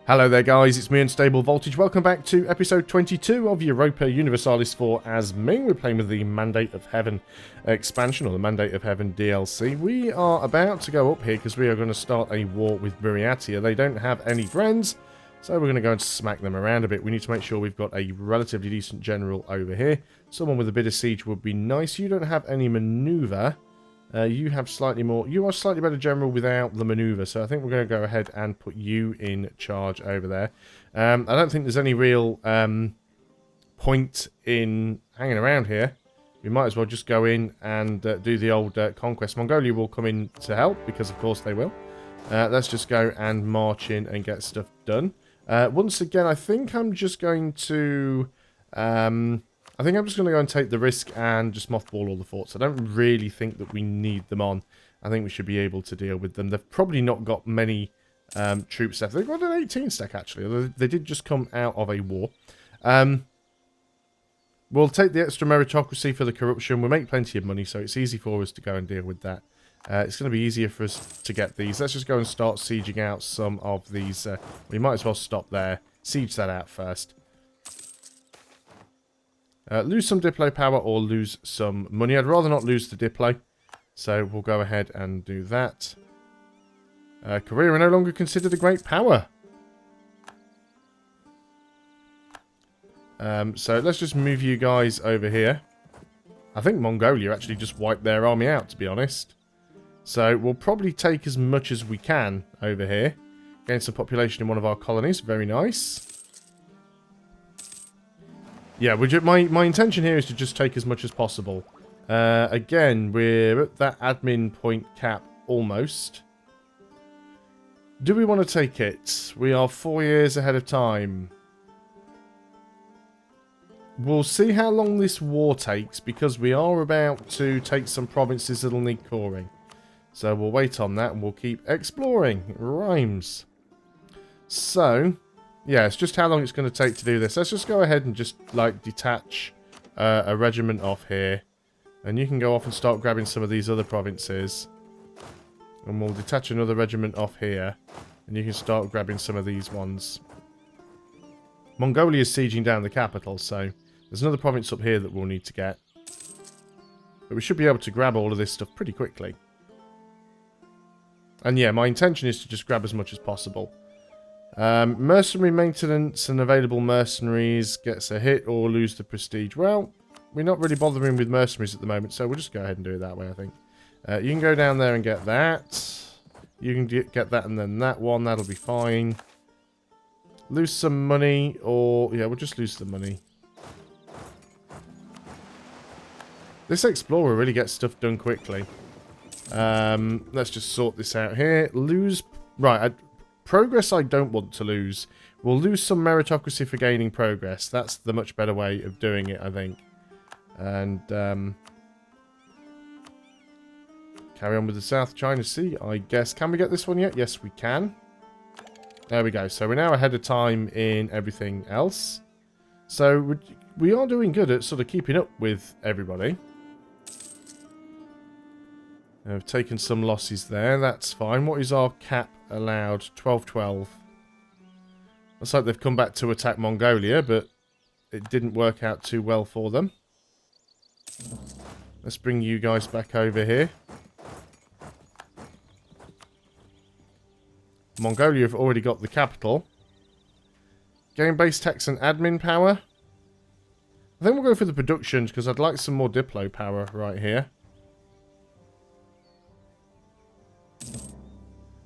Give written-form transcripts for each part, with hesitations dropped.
Hello there guys, it's me Unstable Voltage. Welcome back to episode 22 of Europa Universalis IV as Ming. We're playing with the Mandate of Heaven expansion, or the Mandate of Heaven DLC. We are about to go up here because we are going to start a war with Buryatia. They don't have any friends, so we're going to go and smack them around a bit. We need to make sure we've got a relatively decent general over here. Someone with a bit of siege would be nice. You don't have any maneuver. You have slightly more. You are slightly better general without the maneuver, so I think we're going to go ahead and put you in charge over there. I don't think there's any real point in hanging around here. We might as well just go in and do the old conquest. Mongolia will come in to help, because of course they will. Let's just go and march in and get stuff done. Once again, I think I'm just going to... I think I'm just going to go and take the risk and just mothball all the forts. I don't really think that we need them on. I think we should be able to deal with them. They've probably not got many troops left. They've got an 18 stack, actually. They did just come out of a war. We'll take the extra meritocracy for the corruption. We'll make plenty of money, so it's easy for us to go and deal with that. It's going to be easier for us to get these. Let's just go and start sieging out some of these. We might as well stop there. Siege that out first. Lose some Diplo power or lose some money. I'd rather not lose the Diplo. So we'll go ahead and do that. Korea are no longer considered a great power. So let's just move you guys over here. I think Mongolia actually just wiped their army out, to be honest. So we'll probably take as much as we can over here. Gain some population in one of our colonies. Very nice. Yeah, my intention here is to just take as much as possible. Again, we're at that admin point cap almost. Do we want to take it? We are 4 years ahead of time. We'll see how long this war takes, because we are about to take some provinces that'll need coring. So we'll wait on that and we'll keep exploring. It rhymes. So... yeah, it's just how long it's going to take to do this. Let's just go ahead and just, like, detach a regiment off here. And you can go off and start grabbing some of these other provinces. And we'll detach another regiment off here. And you can start grabbing some of these ones. Mongolia is sieging down the capital, so there's another province up here that we'll need to get. But we should be able to grab all of this stuff pretty quickly. And yeah, my intention is to just grab as much as possible. Mercenary maintenance and available mercenaries gets a hit or lose the prestige. Well, we're not really bothering with mercenaries at the moment, so we'll just go ahead and do it that way, I think. You can go down there and get that. You can get that and then that one. That'll be fine. Lose some money, or... yeah, we'll just lose the money. This explorer really gets stuff done quickly. Let's just sort this out here. Lose... right, progress I don't want to lose. We'll lose some meritocracy for gaining progress. That's the much better way of doing it, I think. And carry on with the South China Sea, I guess. Can we get this one yet? Yes, we can. There we go. So we're now ahead of time in everything else. So we are doing good at sort of keeping up with everybody. I've taken some losses there. That's fine. What is our cap allowed? 12-12. Looks like they've come back to attack Mongolia, but it didn't work out too well for them. Let's bring you guys back over here. Mongolia have already got the capital. Game-based tax and admin power. I think we'll go for the productions, because I'd like some more Diplo power right here.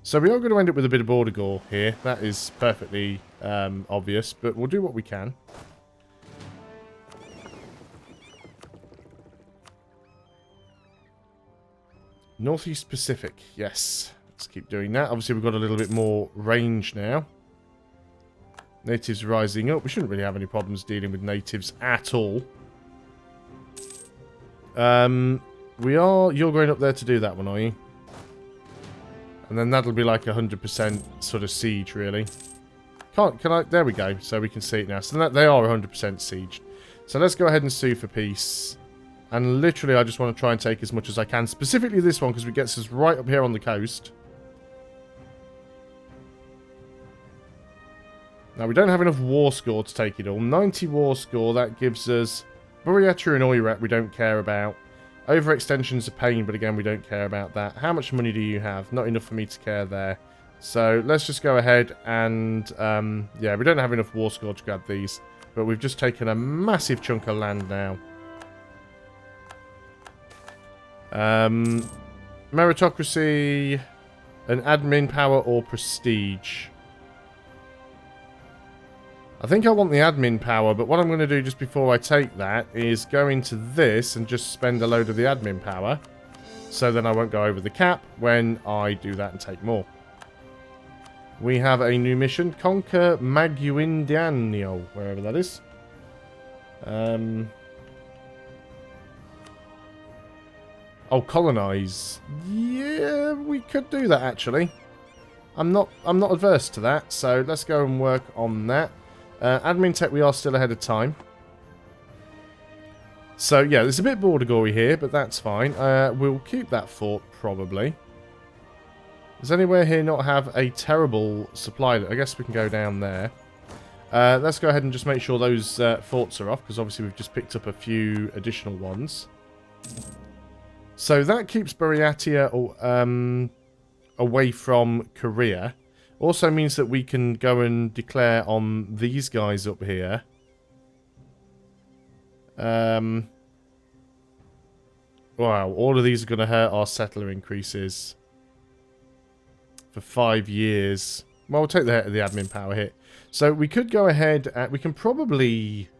So we are going to end up with a bit of border gore here. That is perfectly obvious, but we'll do what we can. Northeast Pacific, yes. Let's keep doing that. Obviously we've got a little bit more range now. Natives rising up. We shouldn't really have any problems dealing with natives at all. You're going up there to do that one, are you? And then that'll be like 100% sort of siege, really. There we go. So we can see it now. So they are 100% sieged. So let's go ahead and sue for peace. And literally, I just want to try and take as much as I can. Specifically this one, because it gets us right up here on the coast. Now, we don't have enough war score to take it all. 90 war score, that gives us Buryatia and Oirat we don't care about. Overextension's a pain, but again, we don't care about that. How much money do you have? Not enough for me to care there. So, let's just go ahead and, yeah, we don't have enough war score to grab these. But we've just taken a massive chunk of land now. Meritocracy, an admin power or prestige. I think I want the admin power, but what I'm going to do just before I take that is go into this and just spend a load of the admin power. So then I won't go over the cap when I do that and take more. We have a new mission, Conquer Maguindanio, wherever that is. Oh, colonize. Yeah, we could do that actually. I'm not adverse to that, so let's go and work on that. Admin tech, we are still ahead of time. So yeah, there's a bit border gory here, but that's fine. We'll keep that fort probably. Does anywhere here not have a terrible supply? I guess we can go down there. Let's go ahead and just make sure those forts are off, because obviously we've just picked up a few additional ones. So that keeps Buryatia away from Korea. Also means that we can go and declare on these guys up here. Wow, all of these are going to hurt our settler increases. For 5 years. Well, we'll take the admin power hit. So we could go ahead and we can probably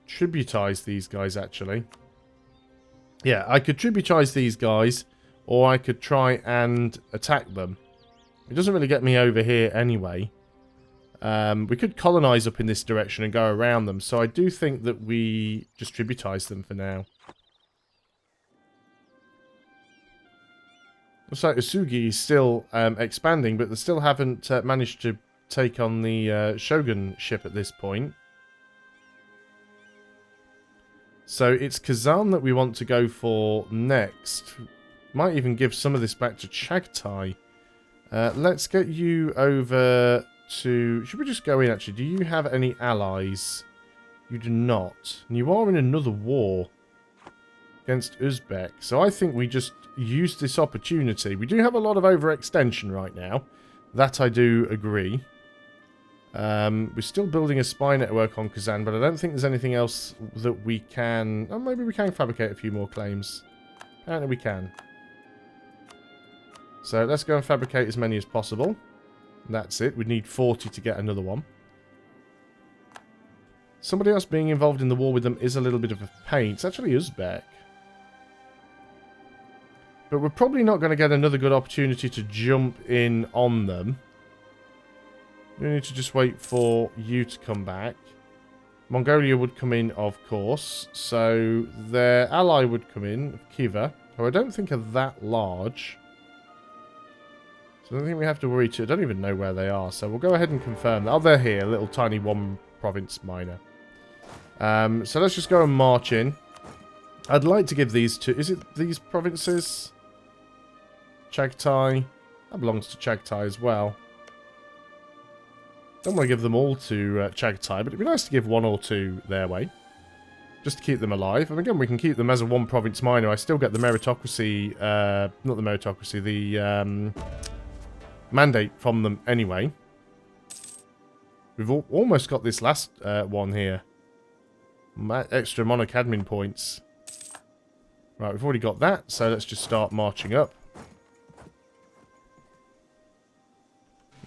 tributize these guys actually. Yeah, I could tributize these guys, or I could try and attack them. It doesn't really get me over here anyway. We could colonize up in this direction and go around them, so I do think that we just tributize them for now. Looks like Usugi is still expanding, but they still haven't managed to take on the Shogun ship at this point. So it's Kazan that we want to go for next. Might even give some of this back to Chagatai. Let's get you over to... Should we just go in actually? Do you have any allies? You do not. And you are in another war against Uzbek. So I think we just use this opportunity. We do have a lot of overextension right now. That I do agree. We're still building a spy network on Kazan, but I don't think there's anything else that we can... Oh, maybe we can fabricate a few more claims. Apparently we can. So let's go and fabricate as many as possible. That's it. We need 40 to get another one. Somebody else being involved in the war with them is a little bit of a pain. It's actually Uzbek. But we're probably not going to get another good opportunity to jump in on them. We need to just wait for you to come back. Mongolia would come in, of course. So their ally would come in, Kiva, who I don't think are that large. So I don't think we have to worry too. I don't even know where they are. So we'll go ahead and confirm that. Oh, they're here. A little tiny one province minor. So let's just go and march in. I'd like to give these to... Is it these provinces? Chagatai. That belongs to Chagatai as well. Don't want to give them all to Chagatai, but it'd be nice to give one or two their way. Just to keep them alive. And again, we can keep them as a one province minor. I still get the meritocracy... not the meritocracy, the mandate from them anyway. We've almost got this last one here. Extra monarch admin points. Right, we've already got that, so let's just start marching up.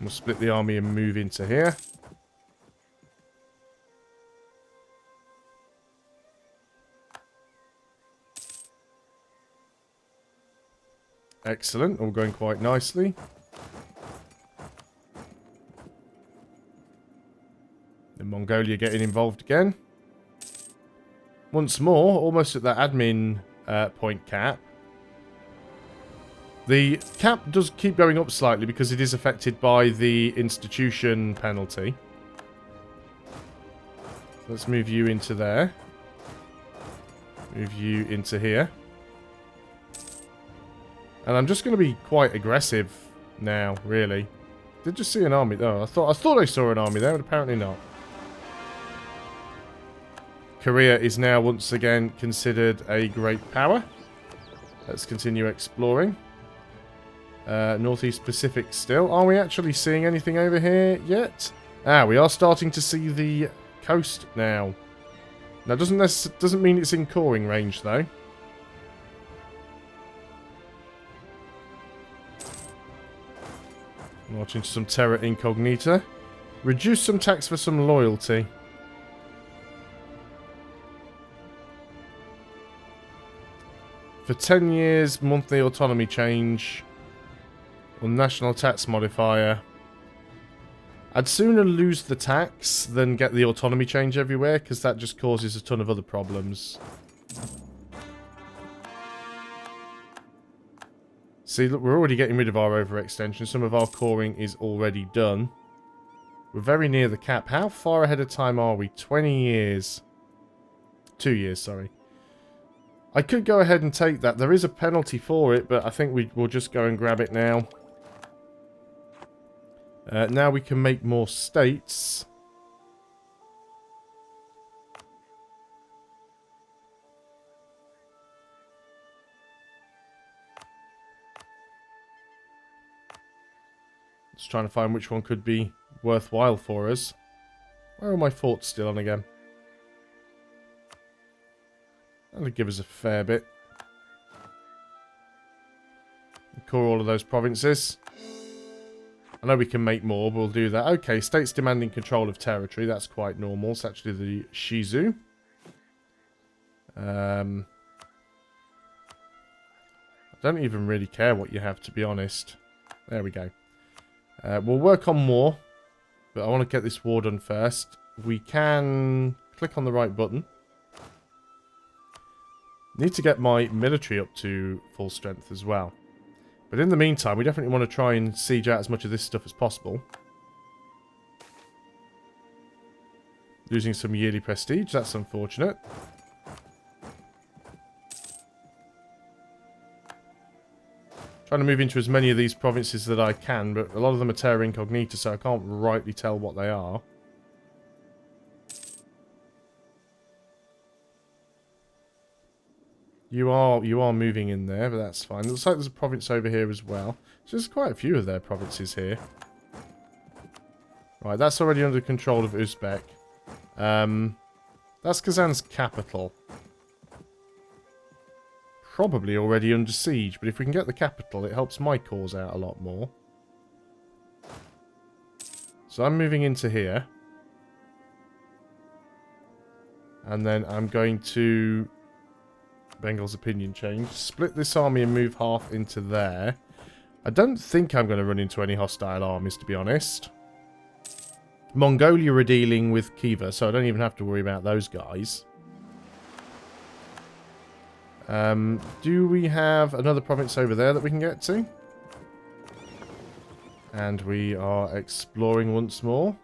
We'll split the army and move into here. Excellent, all going quite nicely. And Mongolia getting involved again. Once more, almost at that admin point cap. The cap does keep going up slightly because it is affected by the institution penalty. Let's move you into there. Move you into here. And I'm just going to be quite aggressive now, really. did just see an army. Oh, I thought I saw an army there, but apparently not. Korea is now once again considered a great power. Let's continue exploring. Northeast Pacific still. Are we actually seeing anything over here yet? Ah, we are starting to see the coast now. Now, doesn't mean it's in coring range, though. Launching some Terra Incognita. Reduce some tax for some loyalty. For 10 years, monthly autonomy change. Or national tax modifier. I'd sooner lose the tax than get the autonomy change everywhere, because that just causes a ton of other problems. See, look, we're already getting rid of our overextension. Some of our coring is already done. We're very near the cap. How far ahead of time are we? 20 years. 2 years, sorry. I could go ahead and take that. There is a penalty for it, but I think we'll just go and grab it now. Now we can make more states. Just trying to find which one could be worthwhile for us. Where are my forts still on again? That'll give us a fair bit. Core all of those provinces. I know we can make more, but we'll do that. Okay, states demanding control of territory. That's quite normal. It's actually the Shizu. I don't even really care what you have, to be honest. There we go. We'll work on more, but I want to get this war done first. We can click on the right button. Need to get my military up to full strength as well. But in the meantime, we definitely want to try and siege out as much of this stuff as possible. Losing some yearly prestige, that's unfortunate. Trying to move into as many of these provinces that I can, but a lot of them are terra incognita, so I can't rightly tell what they are. You are moving in there, but that's fine. It looks like there's a province over here as well. So there's quite a few of their provinces here. Right, that's already under control of Uzbek. That's Kazan's capital. Probably already under siege, but if we can get the capital, it helps my cause out a lot more. So I'm moving into here. And then I'm going to... Bengal's opinion change. Split this army and move half into there. I don't think I'm going to run into any hostile armies, to be honest. Mongolia are dealing with Khiva, so I don't even have to worry about those guys. Do we have another province over there that we can get to? And we are exploring once more.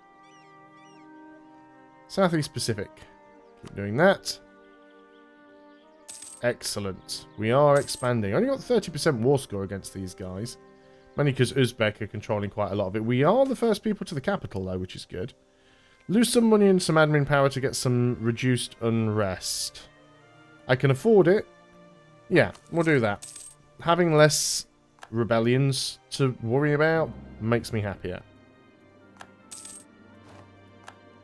Southeast Pacific. Keep doing that. Excellent. We are expanding. Only got 30% war score against these guys. Mainly because Uzbek are controlling quite a lot of it. We are the first people to the capital, though, which is good. Lose some money and some admin power to get some reduced unrest. I can afford it. Yeah, we'll do that. Having less rebellions to worry about makes me happier.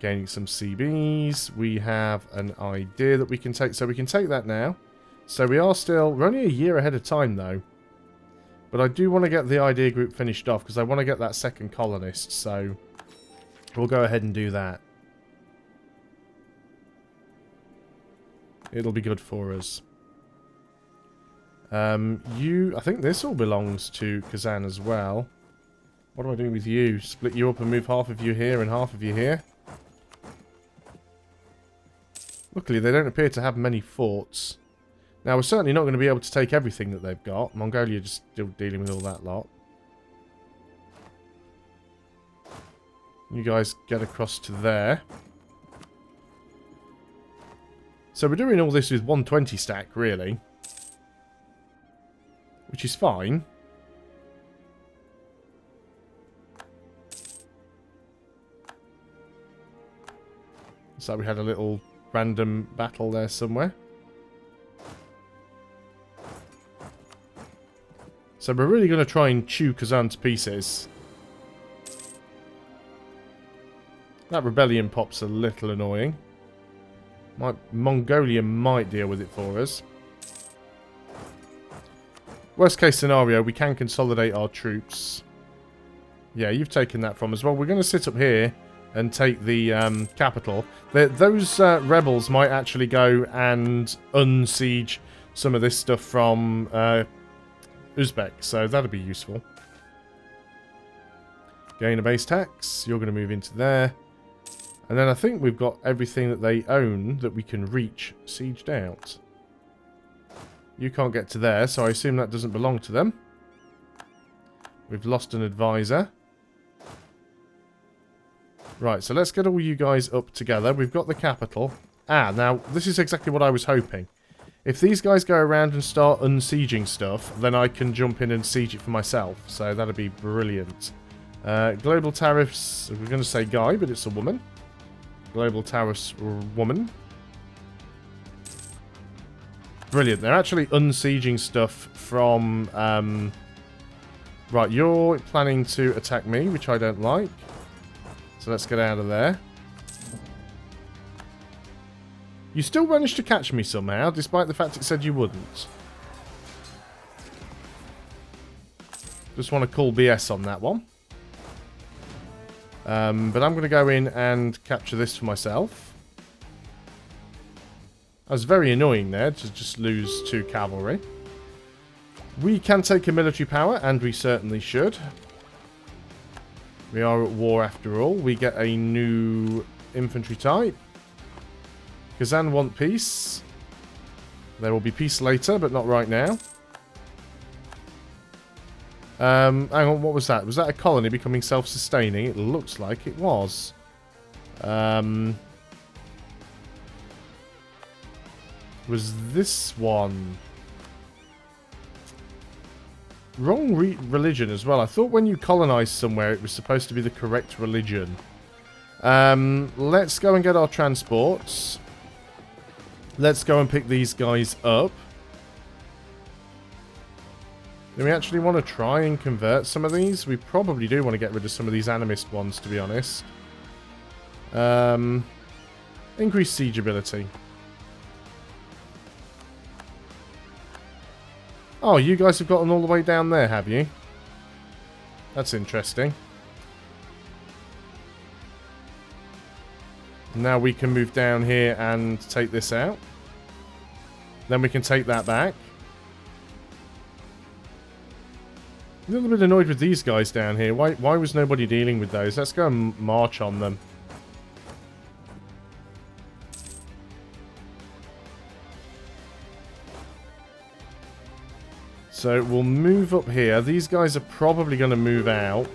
Gaining some CBs. We have an idea that we can take. So we can take that now. So we are still... We're only a year ahead of time, though. But I do want to get the idea group finished off, because I want to get that second colonist, so... We'll go ahead and do that. It'll be good for us. I think this all belongs to Kazan as well. What do I do with you? Split you up and move half of you here and half of you here? Luckily, they don't appear to have many forts. Now, we're certainly not going to be able to take everything that they've got. Mongolia just still dealing with all that lot. You guys get across to there. So we're doing all this with 120 stack, really. Which is fine. So we had a little random battle there somewhere. So we're really going to try and chew Kazan to pieces. That rebellion pop's a little annoying. Mongolia might deal with it for us. Worst case scenario, we can consolidate our troops. Yeah, you've taken that from us. Well, we're going to sit up here and take the capital. Those rebels might actually go and unsiege some of this stuff from Uzbek, so that'll be useful. Gain a base tax. You're going to move into there. And then I think we've got everything that they own that we can reach sieged out. You can't get to there, so I assume that doesn't belong to them. We've lost an advisor. Right, so let's get all you guys up together. We've got the capital. Ah, now, this is exactly what I was hoping. If these guys go around and start unsieging stuff, then I can jump in and siege it for myself. So that'd be brilliant. Global tariffs, we're going to say guy, but it's a woman. Global tariffs woman. Brilliant. They're actually unsieging stuff from... right, you're planning to attack me, which I don't like. So let's get out of there. You still managed to catch me somehow, despite the fact it said you wouldn't. Just want to call BS on that one. But I'm going to go in and capture this for myself. That was very annoying there to just lose 2 cavalry. We can take a military power, and we certainly should. We are at war after all. We get a new infantry type. Kazan want peace. There will be peace later, but not right now. Hang on, what was that? Was that a colony becoming self-sustaining? It looks like it was. Was this one... Wrong religion as well. I thought when you colonized somewhere it was supposed to be the correct religion. Let's go and get our transports. Let's go and pick these guys up. Do we actually want to try and convert some of these? We probably do want to get rid of some of these animist ones, to be honest. Increase siege ability. Oh, you guys have gotten all the way down there, have you? That's interesting. Now we can move down here and take this out. Then we can take that back. A little bit annoyed with these guys down here. Why was nobody dealing with those? Let's go and march on them. So we'll move up here. These guys are probably going to move out.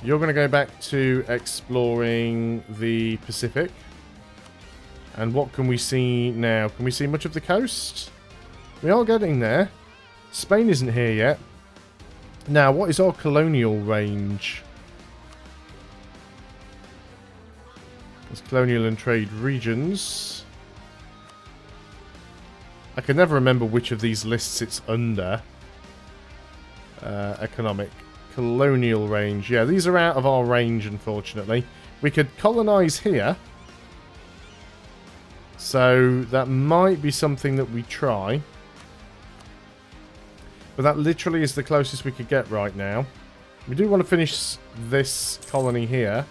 You're going to go back to exploring the Pacific. And what can we see now? Can we see much of the coast? We are getting there. Spain isn't here yet. Now, what is our colonial range? There's colonial and trade regions. I can never remember which of these lists it's under. Economic. Colonial range. Yeah, these are out of our range, unfortunately. We could colonize here. So that might be something that we try. But that literally is the closest we could get right now. We do want to finish this colony here.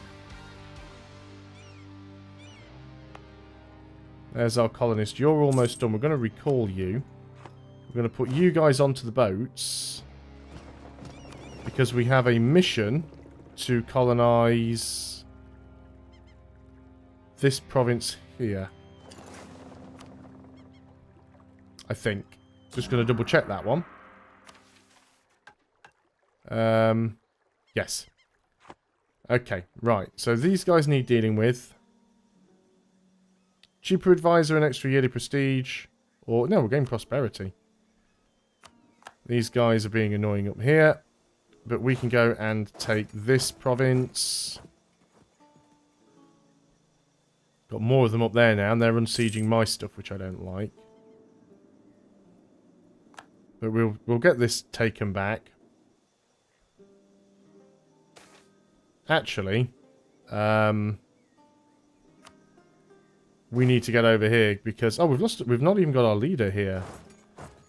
There's our colonist. You're almost done. We're going to recall you. We're going to put you guys onto the boats. Because we have a mission to colonize this province here. I think. Just going to double check that one. Yes. Okay, right. So these guys need dealing with. Cheaper advisor and extra yearly prestige. Or, no, we're getting prosperity. These guys are being annoying up here. But we can go and take this province. Got more of them up there now, and they're unsieging my stuff, which I don't like. But we'll get this taken back. Actually, we need to get over here because we've not even got our leader here.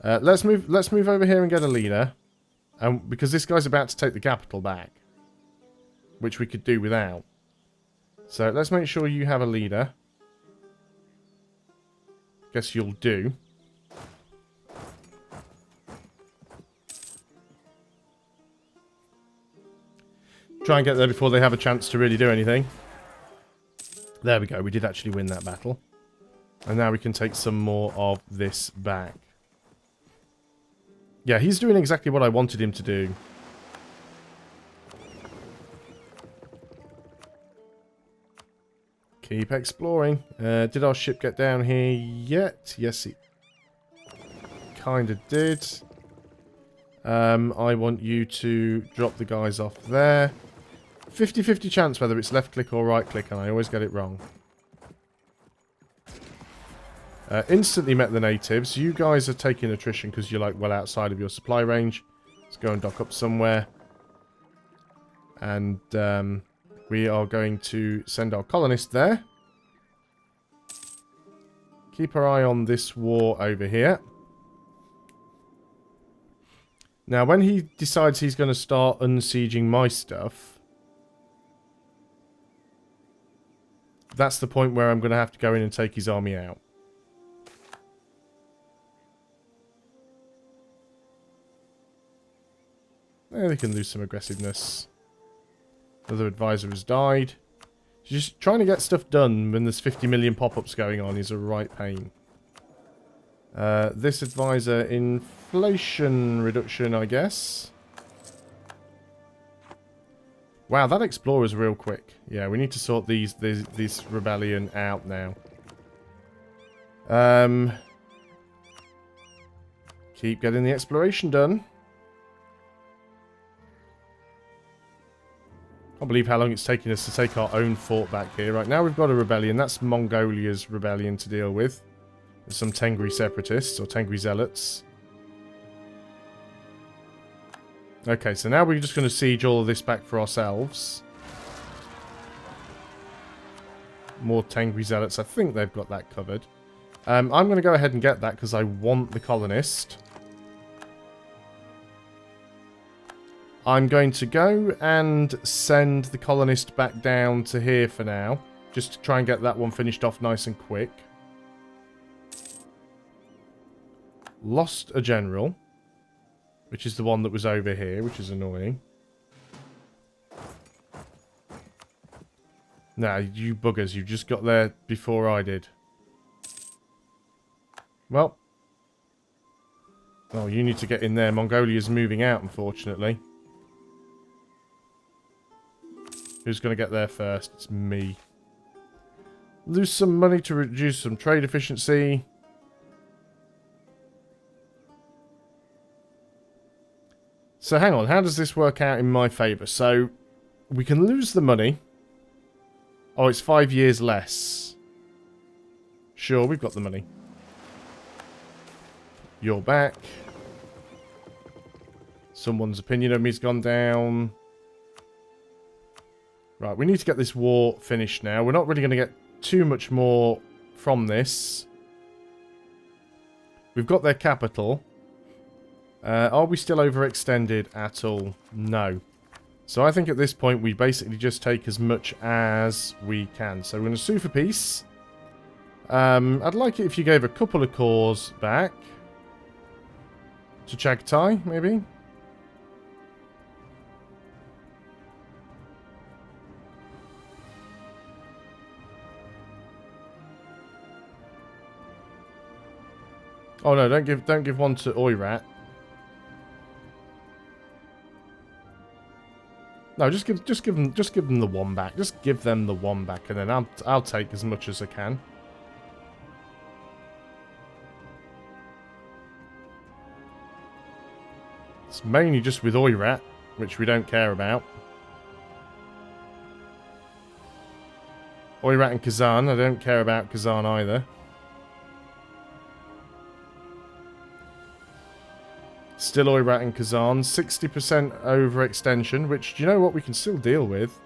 Let's move over here and get a leader, because this guy's about to take the capital back, which we could do without. So let's make sure you have a leader. Guess you'll do. Try and get there before they have a chance to really do anything. There we go. We did actually win that battle. And now we can take some more of this back. Yeah, he's doing exactly what I wanted him to do. Keep exploring. Did our ship get down here yet? Yes, it kind of did. I want you to drop the guys off there. 50-50 chance whether it's left click or right click, and I always get it wrong. Instantly met the natives. You guys are taking attrition because you're like well outside of your supply range. Let's go and dock up somewhere. And we are going to send our colonist there. Keep our eye on this war over here. Now, when he decides he's going to start unsieging my stuff, that's the point where I'm going to have to go in and take his army out. There, they can lose some aggressiveness. Another advisor has died. Just trying to get stuff done when there's 50 million pop-ups going on is a right pain. This advisor, inflation reduction, I guess. Wow, that explorer's real quick. Yeah, we need to sort this rebellion out now. Keep getting the exploration done. Can't believe how long it's taking us to take our own fort back here. Right, now we've got a rebellion. That's Mongolia's rebellion to deal with. There's some Tengri separatists, or Tengri zealots. Okay, so now we're just going to siege all of this back for ourselves. More Tengri zealots. I think they've got that covered. I'm going to go ahead and get that because I want the colonist. I'm going to go and send the colonist back down to here for now. Just to try and get that one finished off nice and quick. Lost a general. Which is the one that was over here, which is annoying. Nah, you buggers, you just got there before I did. Well. Oh, you need to get in there. Mongolia's moving out, unfortunately. Who's going to get there first? It's me. Lose some money to reduce some trade efficiency. So hang on, how does this work out in my favour? So, we can lose the money. Oh, it's 5 years less. Sure, we've got the money. You're back. Someone's opinion of me's gone down. Right, we need to get this war finished now. We're not really going to get too much more from this. We've got their capital. Are we still overextended at all? No. So I think at this point we basically just take as much as we can. So we're going to sue for peace. I'd like it if you gave a couple of cores back. To Chagatai, maybe? Oh no, don't give one to Oirat. No, just give them the one back. Just give them the one back, and then I'll take as much as I can. It's mainly just with Oirat, which we don't care about. Oirat and Kazan. I don't care about Kazan either. Still Oirat and Kazan. 60% overextension, which, do you know what, we can still deal with.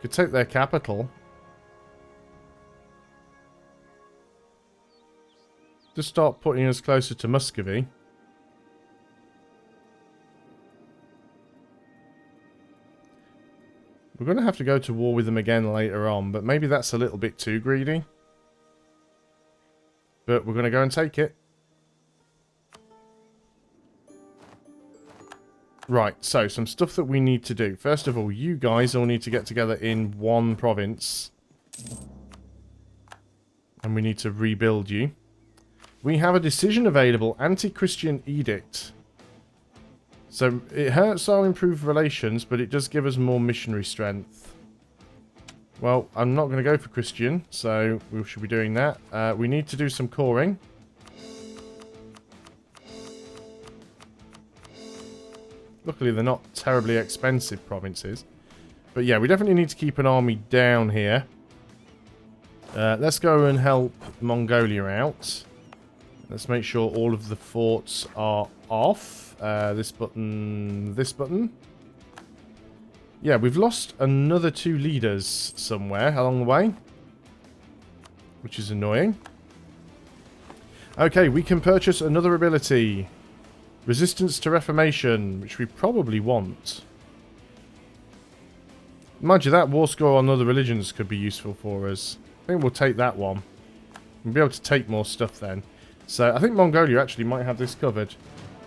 Could take their capital. Just start putting us closer to Muscovy. We're going to have to go to war with them again later on, but maybe that's a little bit too greedy. But we're going to go and take it. Right, so some stuff that we need to do. First of all, you guys all need to get together in one province. And we need to rebuild you. We have a decision available, anti-Christian edict. So it hurts our improved relations, but it does give us more missionary strength. Well, I'm not going to go for Christian, so we should be doing that. We need to do some coring. Luckily, they're not terribly expensive provinces. But yeah, we definitely need to keep an army down here. Let's go and help Mongolia out. Let's make sure all of the forts are off. This button, this button. Yeah, we've lost another 2 leaders somewhere along the way, which is annoying. Okay, we can purchase another ability. Resistance to Reformation, which we probably want. Mind you, that war score on other religions could be useful for us. I think we'll take that one. We'll be able to take more stuff then. So I think Mongolia actually might have this covered.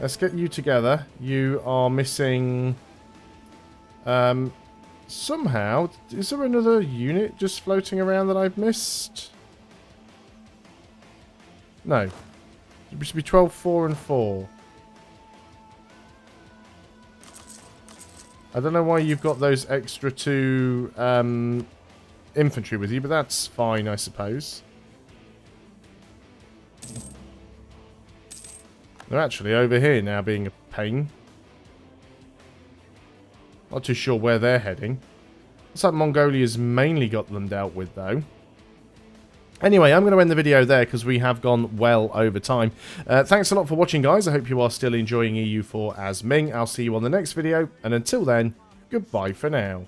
Let's get you together. You are missing... somehow... Is there another unit just floating around that I've missed? No. It should be 12, 4 and 4. I don't know why you've got those extra 2 infantry with you, but that's fine, I suppose. They're actually over here now being a pain. Not too sure where they're heading. Looks like Mongolia's mainly got them dealt with, though. Anyway, I'm going to end the video there because we have gone well over time. Thanks a lot for watching, guys. I hope you are still enjoying EU4 as Ming. I'll see you on the next video. And until then, goodbye for now.